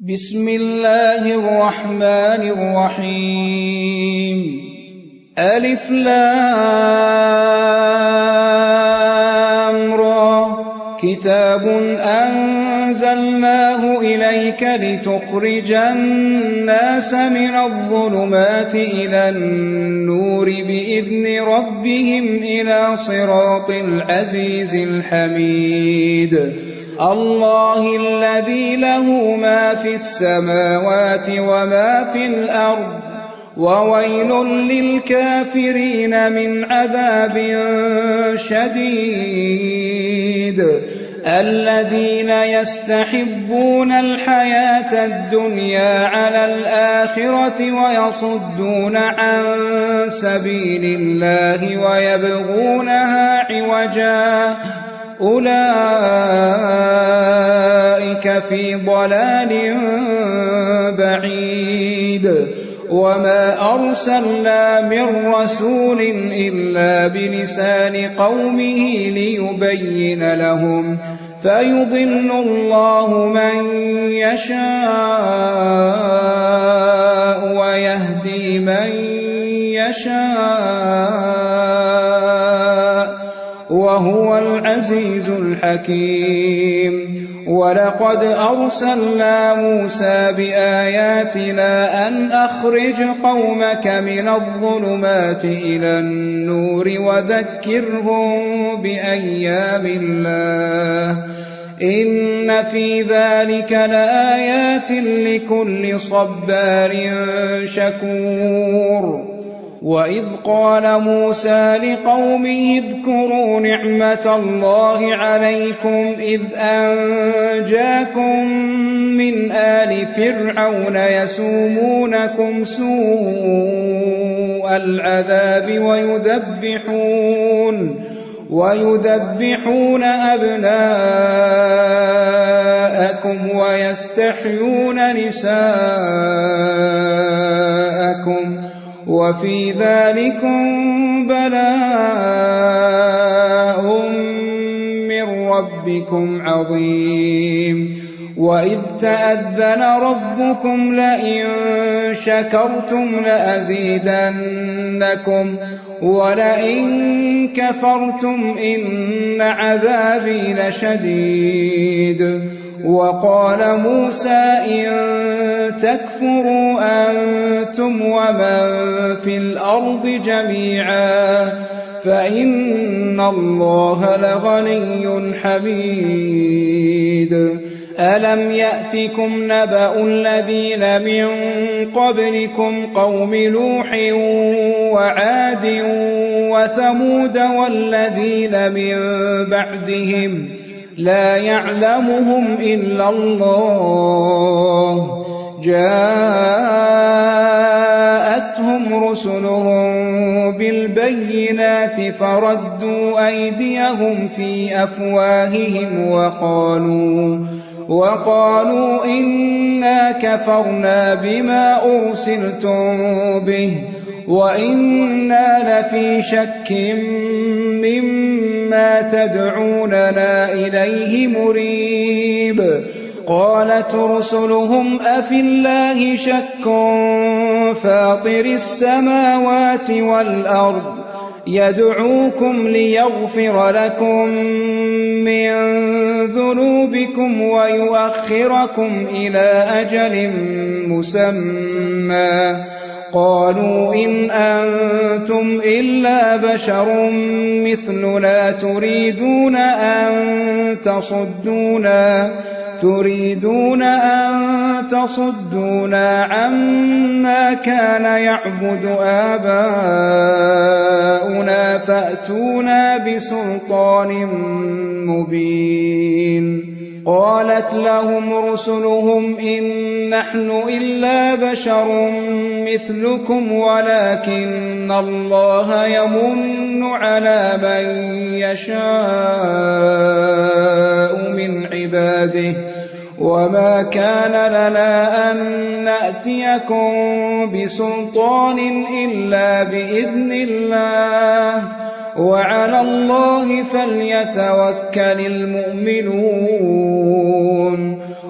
بسم الله الرحمن الرحيم ألف لام را كتاب أنزلناه إليك لتخرج الناس من الظلمات إلى النور بإذن ربهم إلى صراط العزيز الحميد الله الذي له ما في السماوات وما في الأرض وويل للكافرين من عذاب شديد الذين يستحبون الحياة الدنيا على الآخرة ويصدون عن سبيل الله ويبغونها عوجا أولئك في ضلال بعيد وما أرسلنا من رسول إلا بلسان قومه ليبين لهم فيضل الله من يشاء ويهدي من يشاء وهو العزيز الحكيم ولقد أرسلنا موسى بآياتنا أن أخرج قومك من الظلمات إلى النور وذكرهم بأيام الله إن في ذلك لآيات لكل صبار شكور وإذ قال موسى لقومه اذكروا نعمة الله عليكم إذ أنجاكم من آل فرعون يسومونكم سوء العذاب ويذبحون أبناءكم ويستحيون نساءكم وفي ذلكم بلاء من ربكم عظيم وإذ تأذن ربكم لئن شكرتم لأزيدنكم ولئن كفرتم إن عذابي لشديد وقال موسى إن تكفروا أنتم ومن في الأرض جميعا فإن الله لغني حميد ألم يأتكم نبأ الذين من قبلكم قوم نوح وعاد وثمود والذين من بعدهم لا يعلمهم إلا الله جاءتهم رسلهم بالبينات فردوا أيديهم في أفواههم وقالوا إنا كفرنا بما أرسلتم به وإنا لفي شك مما تدعوننا إليه مريب قالت رسلهم أفي الله شك فاطر السماوات والأرض يدعوكم ليغفر لكم من ذنوبكم ويؤخركم إلى أجل مسمى قالوا إن أنتم إلا بشر مثلنا تريدون أن تصدونا عما كان يعبد آباؤنا فأتونا بسلطان مبين قالت لهم رسلهم إن نحن إلا بشر مثلكم ولكن الله يمن على من يشاء من عباده وما كان لنا أن نأتيكم بسلطان إلا بإذن الله وعلى الله فليتوكل المؤمنون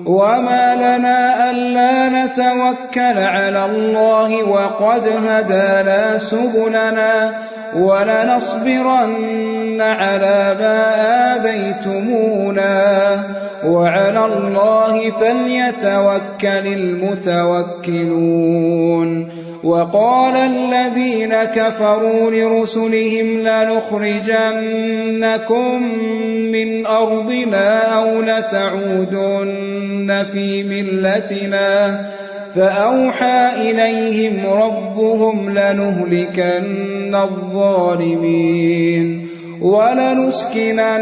وما لنا ألا نتوكل على الله وقد هدانا سبلنا ولنصبرن على ما آذيتمونا وعلى الله فليتوكل المتوكلون. وقال الذين كفروا لرسلهم لنخرجنكم من أرضنا أو لتعودن في ملتنا فأوحى إليهم ربهم لنهلكن الظالمين ولنسكننكم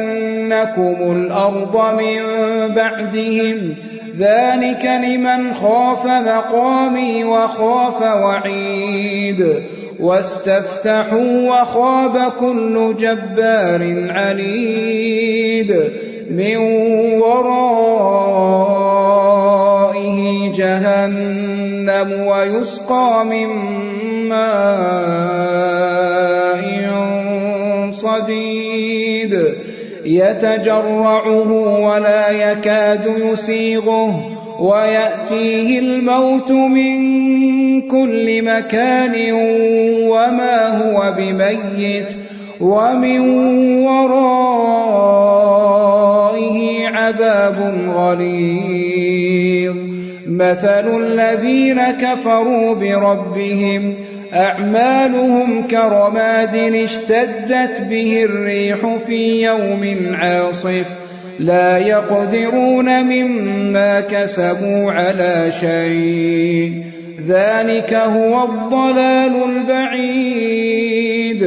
الأرض من بعدهم ذلك لمن خاف مقامي وخاف وعيد واستفتحوا وخاب كل جبار عنيد من ورائه جهنم ويسقى من ماء صديد يتجرعه ولا يكاد يسيغه ويأتيه الموت من كل مكان وما هو بميت ومن ورائه عذاب غليظ. مثل الذين كفروا بربهم أعمالهم كرماد اشتدت به الريح في يوم عاصف لا يقدرون مما كسبوا على شيء ذلك هو الضلال البعيد.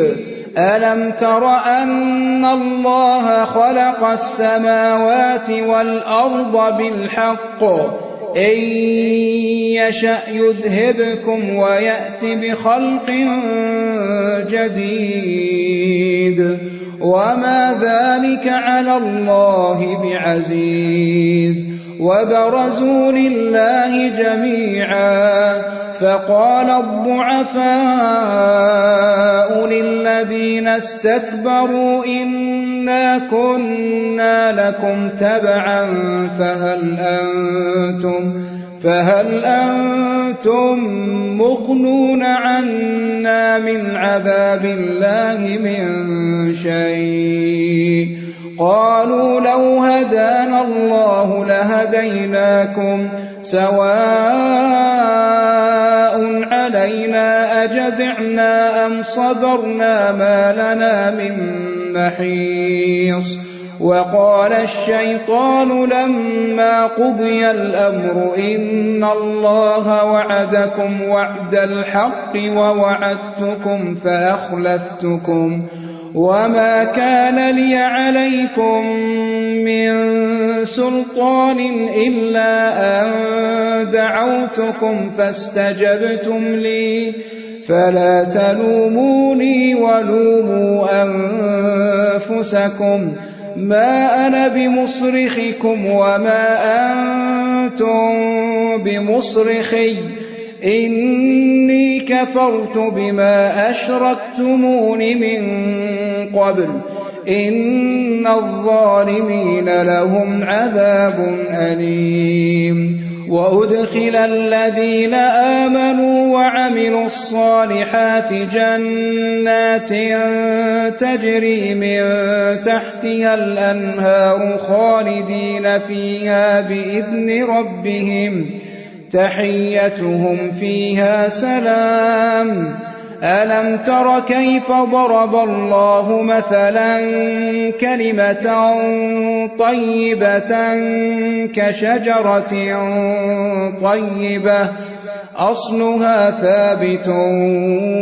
ألم تر أن الله خلق السماوات والأرض بالحق إن يشأ يذهبكم ويأت بخلق جديد وما ذلك على الله بعزيز. وبرزوا لله جميعا فقال الضعفاء للذين استكبروا إنا كنا لكم تبعا فهل أنتم مغنون عنا من عذاب الله من شيء قالوا لو هدانا الله لهديناكم سواء علينا أجزعنا أم صبرنا ما لنا من محيص. وقال الشيطان لما قضي الأمر إن الله وعدكم وعد الحق ووعدتكم فأخلفتكم وما كان لي عليكم من سلطان إلا أن دعوتكم فاستجبتم لي فلا تلوموني ولوموا أنفسكم ما أنا بمصرخكم وما أنتم بمصرخي إني كفرت بما أشركتمون من قبل إن الظالمين لهم عذاب أليم. وأدخل الذين آمنوا وعملوا الصالحات جنات تجري من تحتها الأنهار خالدين فيها بإذن ربهم تحيتهم فيها سلام. ألم تر كيف ضرب الله مثلا كلمة طيبة كشجرة طيبة أصلها ثابت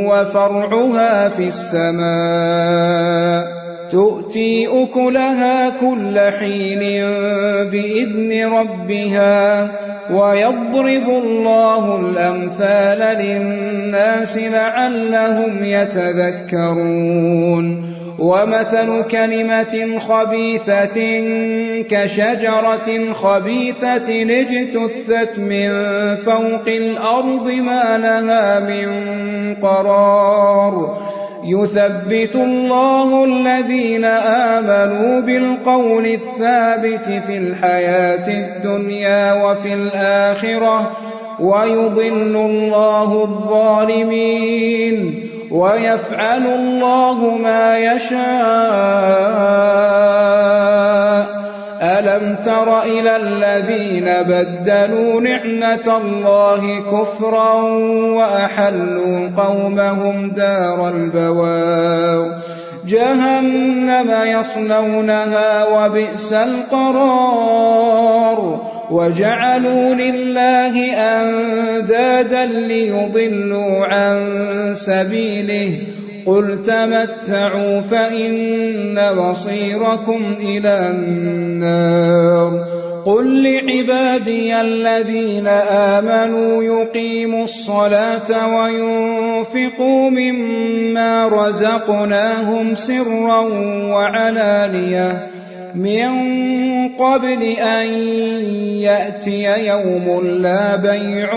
وفرعها في السماء تؤتي أكلها كل حين بإذن ربها ويضرب الله الأمثال للناس لعلهم يتذكرون. ومثل كلمة خبيثة كشجرة خبيثة اجتثت من فوق الأرض ما لها من قرار يثبت الله الذين آمنوا بالقول الثابت في الحياة الدنيا وفي الآخرة ويضل الله الظالمين ويفعل الله ما يشاء. ألم تر إلى الذين بدلوا نعمة الله كفرا وأحلوا قومهم دار البوار جهنم يصلونها وبئس القرار وجعلوا لله أندادا ليضلوا عن سبيله قل تمتعوا فإن مصيركم إلى النار قل لعبادي الذين آمنوا يقيموا الصلاة وينفقوا مما رزقناهم سرا وعلانية من قبل أن يأتي يوم لا بيع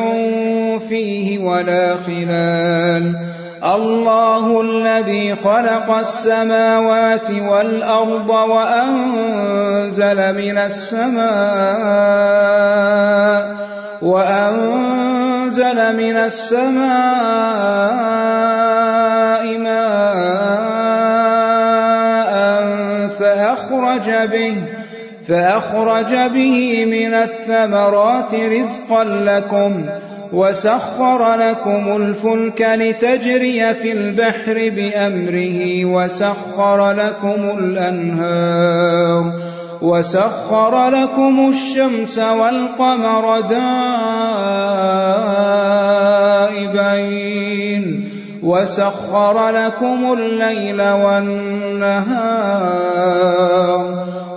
فيه ولا خلال الله الذي خلق السماوات والأرض وأنزل من السماء ماء فأخرج به من الثمرات رزقا لكم وسخر لكم الفلك لتجري في البحر بأمره وسخر لكم الأنهار وسخر لكم الشمس والقمر دائبين وسخر لكم الليل والنهار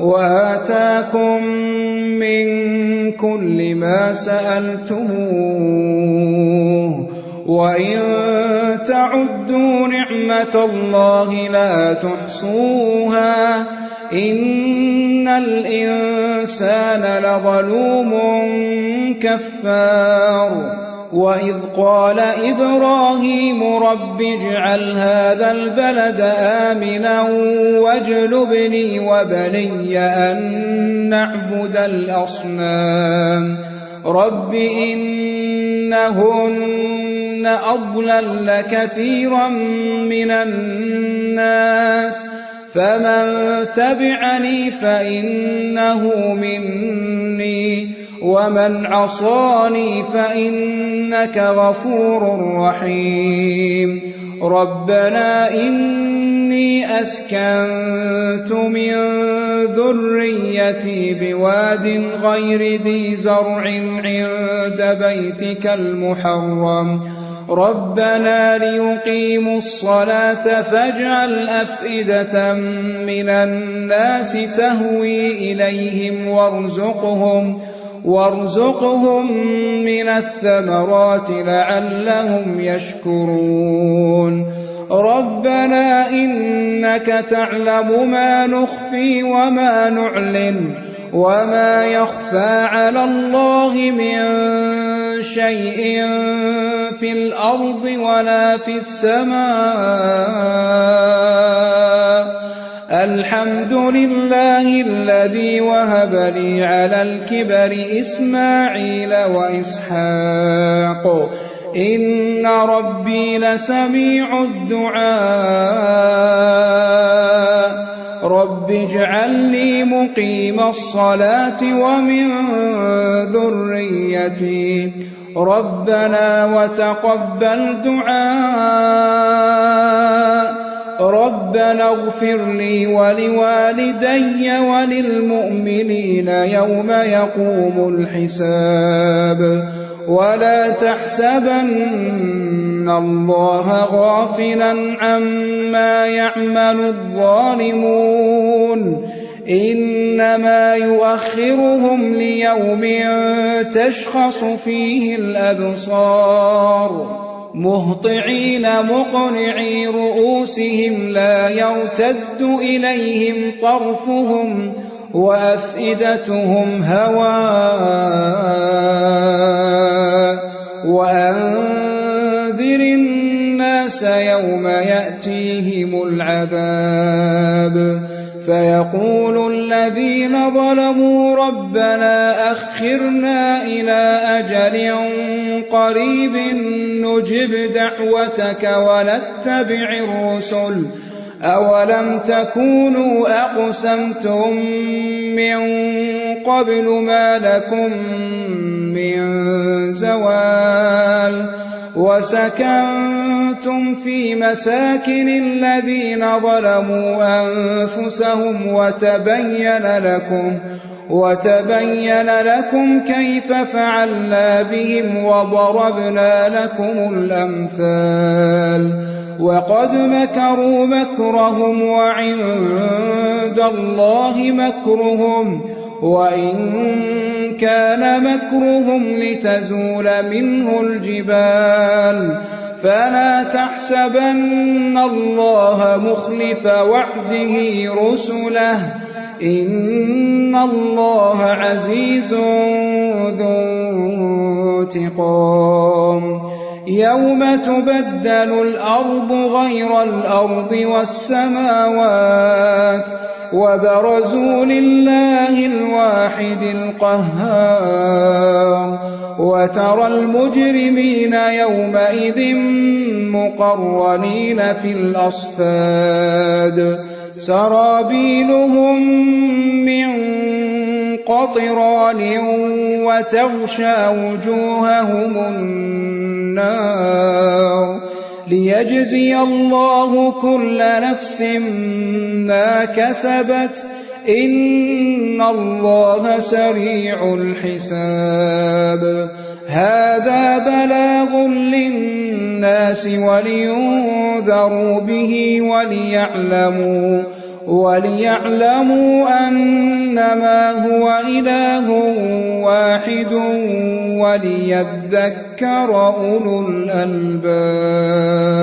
وآتاكم من كل ما سألتموه وإن تعدوا نعمة الله لا تحصوها إن الإنسان لظلوم كفار وإذ قال إبراهيم رب اجعل هذا البلد آمنا واجنبني وبني أن نعبد الأصنام رب إنهن أضللن كثيرا من الناس فمن تبعني فإنه مني ومن عصاني فإنك غفور رحيم ربنا إني أسكنت من ذريتي بواد غير ذي زرع عند بيتك المحرم ربنا ليقيموا الصلاة فاجعل أفئدة من الناس تهوي إليهم وارزقهم من الثمرات لعلهم يشكرون ربنا إنك تعلم ما نخفي وما نعلن وما يخفى على الله من شيء في الأرض ولا في السماء الحمد لله الذي وهب لي على الكبر إسماعيل وإسحاق إن ربي لسميع الدعاء رب اجعل لي مقيم الصلاة ومن ذريتي ربنا وتقبل دعاء ربنا اغفر لي ولوالدي وللمؤمنين يوم يقوم الحساب ولا تحسبن الله غافلا عما يعمل الظالمون إنما يؤخرهم ليوم تشخص فيه الأبصار مهطعين مقنعي رؤوسهم لا يرتد إليهم طرفهم وأفئدتهم هواء وأنذر الناس يوم يأتيهم يأتيهم العذاب فيقول الذين ظلموا ربنا أخرنا إلى أجل قريب نجب دعوتك ونتبع الرسل أولم تكونوا أقسمتم من قبل ما لكم من زوال وسكنتم في مساكن الذين ظلموا أنفسهم وتبين لكم كيف فعلنا بهم وضربنا لكم الأمثال وقد مكروا مكرهم وعند الله مكرهم وإن كان مكرهم لتزول منه الجبال فلا تحسبن الله مخلف وعده رسله إن الله عزيز ذو انتقام يوم تبدل الأرض غير الأرض والسماوات وبرزوا لله الواحد القهار وترى المجرمين يومئذ مقرنين في الأصفاد سرابيلهم من قطران وتغشى وجوههم النار ليجزي الله كل نفس ما كسبت إن الله سريع الحساب هذا بلاغ للناس ولينذروا به وليعلموا أنما هو إله واحد وليذكر أولو الألباب